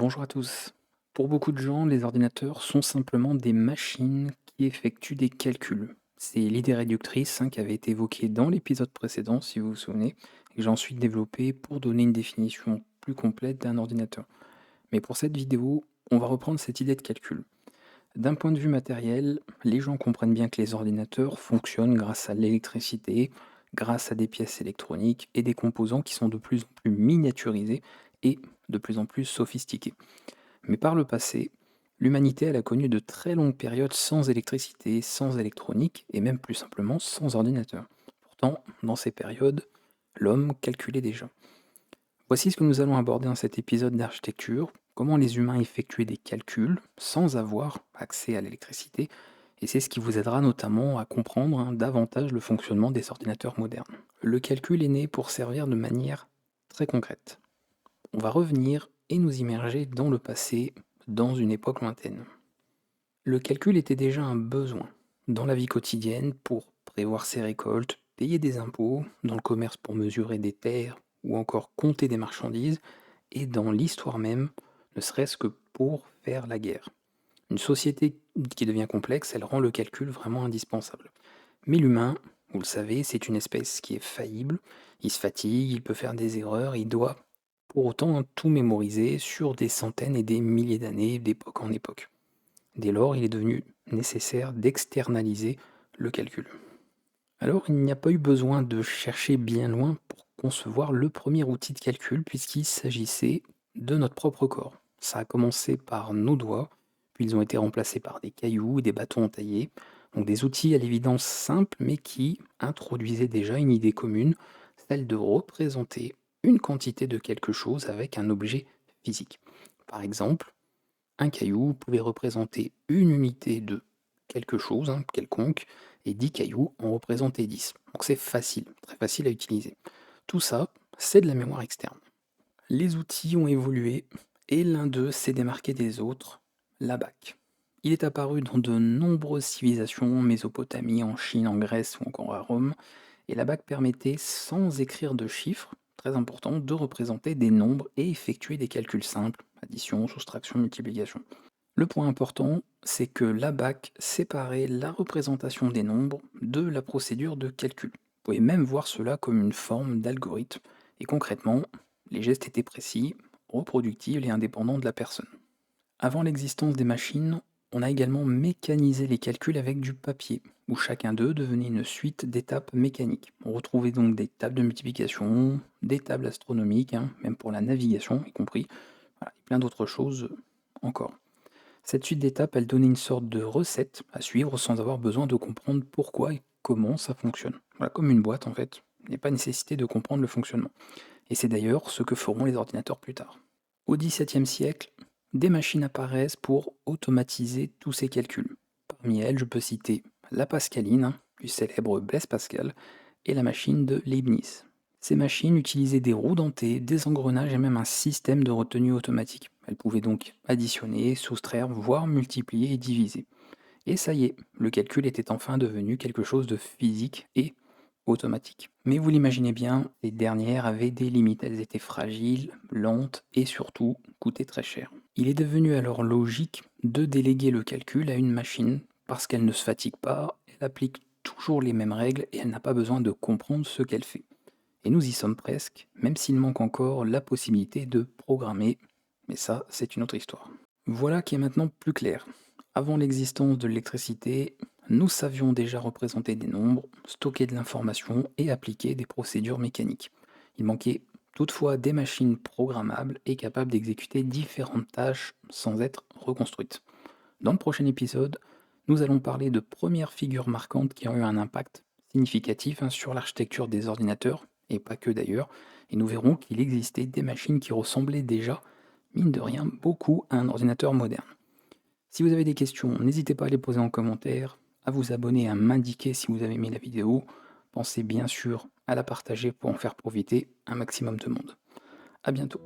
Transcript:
Bonjour à tous. Pour beaucoup de gens, les ordinateurs sont simplement des machines qui effectuent des calculs. C'est l'idée réductrice qui avait été évoquée dans l'épisode précédent, si vous vous souvenez, et que j'ai ensuite développée pour donner une définition plus complète d'un ordinateur. Mais pour cette vidéo, on va reprendre cette idée de calcul. D'un point de vue matériel, les gens comprennent bien que les ordinateurs fonctionnent grâce à l'électricité, grâce à des pièces électroniques et des composants qui sont de plus en plus miniaturisés et de plus en plus sophistiqués. Mais par le passé, l'humanité elle a connu de très longues périodes sans électricité, sans électronique et même plus simplement sans ordinateur. Pourtant, dans ces périodes, l'homme calculait déjà. Voici ce que nous allons aborder dans cet épisode d'architecture, comment les humains effectuaient des calculs sans avoir accès à l'électricité, et c'est ce qui vous aidera notamment à comprendre davantage le fonctionnement des ordinateurs modernes. Le calcul est né pour servir de manière très concrète. On va revenir et nous immerger dans le passé, dans une époque lointaine. Le calcul était déjà un besoin dans la vie quotidienne pour prévoir ses récoltes, payer des impôts, dans le commerce pour mesurer des terres ou encore compter des marchandises, et dans l'histoire même, ne serait-ce que pour faire la guerre. Une société qui devient complexe, elle rend le calcul vraiment indispensable. Mais l'humain, vous le savez, c'est une espèce qui est faillible, il se fatigue, il peut faire des erreurs, il doit pour autant tout mémoriser sur des centaines et des milliers d'années, d'époque en époque. Dès lors, il est devenu nécessaire d'externaliser le calcul. Alors, il n'y a pas eu besoin de chercher bien loin pour concevoir le premier outil de calcul, puisqu'il s'agissait de notre propre corps. Ça a commencé par nos doigts, puis ils ont été remplacés par des cailloux et des bâtons entaillés, donc des outils à l'évidence simples, mais qui introduisaient déjà une idée commune, celle de représenter une quantité de quelque chose avec un objet physique. Par exemple, un caillou pouvait représenter une unité de quelque chose, quelconque, et 10 cailloux en représentaient 10. Donc c'est facile, très facile à utiliser. Tout ça, c'est de la mémoire externe. Les outils ont évolué, et l'un d'eux s'est démarqué des autres, l'abac. Il est apparu dans de nombreuses civilisations, en Mésopotamie, en Chine, en Grèce ou encore à Rome, et l'abac permettait, sans écrire de chiffres, très important, de représenter des nombres et effectuer des calculs simples, addition, soustraction, multiplication. Le point important, c'est que l'abac séparait la représentation des nombres de la procédure de calcul. Vous pouvez même voir cela comme une forme d'algorithme, et concrètement, les gestes étaient précis, reproductibles et indépendants de la personne. Avant l'existence des machines, on a également mécanisé les calculs avec du papier, où chacun d'eux devenait une suite d'étapes mécaniques. On retrouvait donc des tables de multiplication, des tables astronomiques, même pour la navigation y compris, voilà, et plein d'autres choses encore. Cette suite d'étapes, elle donnait une sorte de recette à suivre sans avoir besoin de comprendre pourquoi et comment ça fonctionne. Voilà, comme une boîte en fait, il n'y a pas nécessité de comprendre le fonctionnement. Et c'est d'ailleurs ce que feront les ordinateurs plus tard. Au XVIIe siècle, des machines apparaissent pour automatiser tous ces calculs. Parmi elles, je peux citer la Pascaline, du célèbre Blaise Pascal, et la machine de Leibniz. Ces machines utilisaient des roues dentées, des engrenages et même un système de retenue automatique. Elles pouvaient donc additionner, soustraire, voire multiplier et diviser. Et ça y est, le calcul était enfin devenu quelque chose de physique et automatique. Mais vous l'imaginez bien, les dernières avaient des limites, elles étaient fragiles, lentes et surtout coûtaient très cher. Il est devenu alors logique de déléguer le calcul à une machine parce qu'elle ne se fatigue pas, elle applique toujours les mêmes règles et elle n'a pas besoin de comprendre ce qu'elle fait. Et nous y sommes presque, même s'il manque encore la possibilité de programmer, mais ça c'est une autre histoire. Voilà qui est maintenant plus clair. Avant l'existence de l'électricité, nous savions déjà représenter des nombres, stocker de l'information et appliquer des procédures mécaniques. Il manquait toutefois des machines programmables et capables d'exécuter différentes tâches sans être reconstruites. Dans le prochain épisode, nous allons parler de premières figures marquantes qui ont eu un impact significatif sur l'architecture des ordinateurs, et pas que d'ailleurs, et nous verrons qu'il existait des machines qui ressemblaient déjà, mine de rien, beaucoup à un ordinateur moderne. Si vous avez des questions, n'hésitez pas à les poser en commentaire, à vous abonner et à m'indiquer si vous avez aimé la vidéo. Pensez bien sûr à la partager pour en faire profiter un maximum de monde. A bientôt.